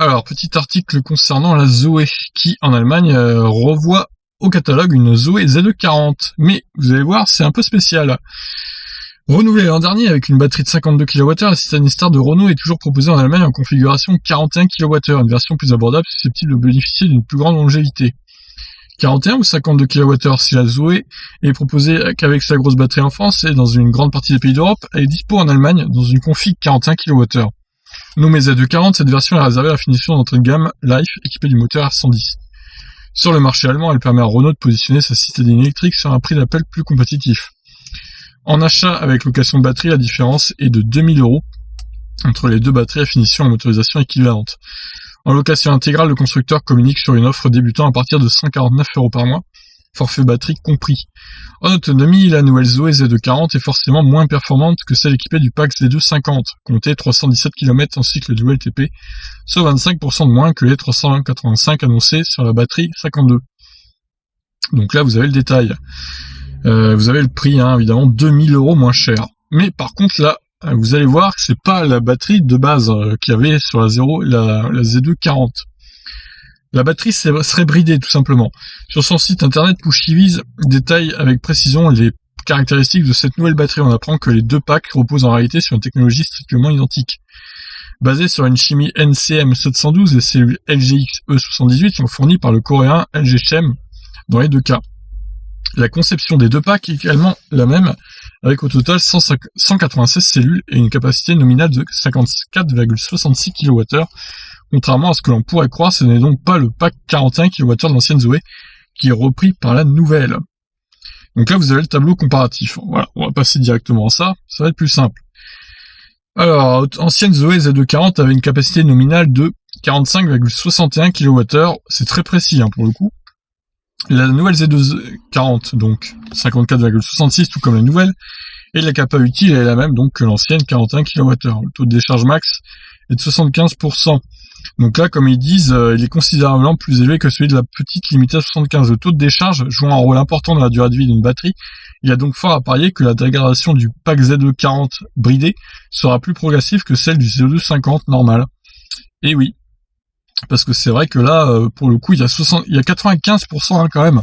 Alors, petit article concernant la Zoé, qui en Allemagne revoit au catalogue une Zoé Z40. Mais, vous allez voir, c'est un peu spécial. Renouvelée l'an dernier avec une batterie de 52 kWh, la Citroën Star de Renault est toujours proposée en Allemagne en configuration 41 kWh, une version plus abordable susceptible de bénéficier d'une plus grande longévité. 41 ou 52 kWh si la Zoé est proposée qu'avec sa grosse batterie en France et dans une grande partie des pays d'Europe, elle est dispo en Allemagne dans une config 41 kWh. Nommée Z40, cette version est réservée à la finition d'entrée de gamme Life équipée du moteur R110. Sur le marché allemand, elle permet à Renault de positionner sa citadine électrique sur un prix d'appel plus compétitif. En achat avec location de batterie, la différence est de 2000 € entre les deux batteries à finition et motorisation équivalente. En location intégrale, le constructeur communique sur une offre débutant à partir de 149 € par mois, forfait batterie compris. En autonomie, la nouvelle Zoé Z40 est forcément moins performante que celle équipée du pack Z250, comptée 317 km en cycle du WLTP, soit 25% de moins que les 385 annoncés sur la batterie 52. Donc là, vous avez le détail. Vous avez le prix, évidemment, 2000 € moins cher. Mais par contre, là, vous allez voir que c'est pas la batterie de base qu'il y avait sur la Z240. La batterie serait bridée, tout simplement. Sur son site internet, Pushiviz détaille avec précision les caractéristiques de cette nouvelle batterie. On apprend que les deux packs reposent en réalité sur une technologie strictement identique. Basée sur une chimie NCM712 et cellules LGX E78 sont fournies par le coréen LG Chem dans les deux cas. La conception des deux packs est également la même, avec au total 196 cellules et une capacité nominale de 54,66 kWh. Contrairement à ce que l'on pourrait croire, ce n'est donc pas le pack 41 kWh de l'ancienne Zoé qui est repris par la nouvelle. Donc là, vous avez le tableau comparatif. Voilà, on va passer directement à ça, ça va être plus simple. Alors, ancienne Zoé Z240 avait une capacité nominale de 45,61 kWh, c'est très précis pour le coup. La nouvelle Z240, donc 54,66 tout comme la nouvelle, et la capa utile est la même donc que l'ancienne 41 kWh. Le taux de décharge max est de 75%. Donc là, comme ils disent, il est considérablement plus élevé que celui de la petite limitée à 75. Le taux de décharge jouant un rôle important dans la durée de vie d'une batterie, il y a donc fort à parier que la dégradation du pack Z240 bridé sera plus progressive que celle du Z250 normal. Et oui. Parce que c'est vrai que là, pour le coup, il y a 95% quand même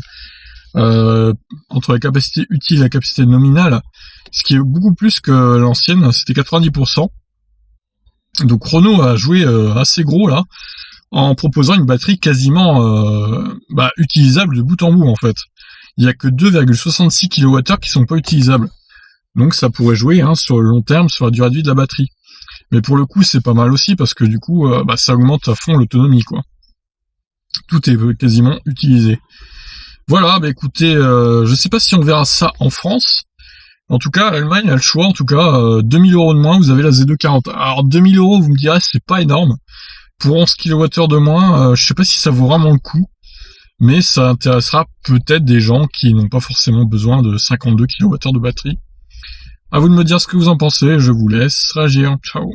entre la capacité utile et la capacité nominale, ce qui est beaucoup plus que l'ancienne, c'était 90%. Donc Renault a joué assez gros là, en proposant une batterie quasiment utilisable de bout en bout en fait. Il y a que 2,66 kWh qui sont pas utilisables. Donc ça pourrait jouer sur le long terme, sur la durée de vie de la batterie. Mais pour le coup, c'est pas mal aussi parce que du coup, ça augmente à fond l'autonomie, quoi. Tout est quasiment utilisé. Voilà, écoutez, je sais pas si on verra ça en France. En tout cas, l'Allemagne a le choix. En tout cas, 2000 € de moins, vous avez la Z240. Alors 2000 €, vous me direz, c'est pas énorme. Pour 11 kWh de moins, je sais pas si ça vaut vraiment le coup. Mais ça intéressera peut-être des gens qui n'ont pas forcément besoin de 52 kWh de batterie. À vous de me dire ce que vous en pensez, je vous laisse réagir. Ciao.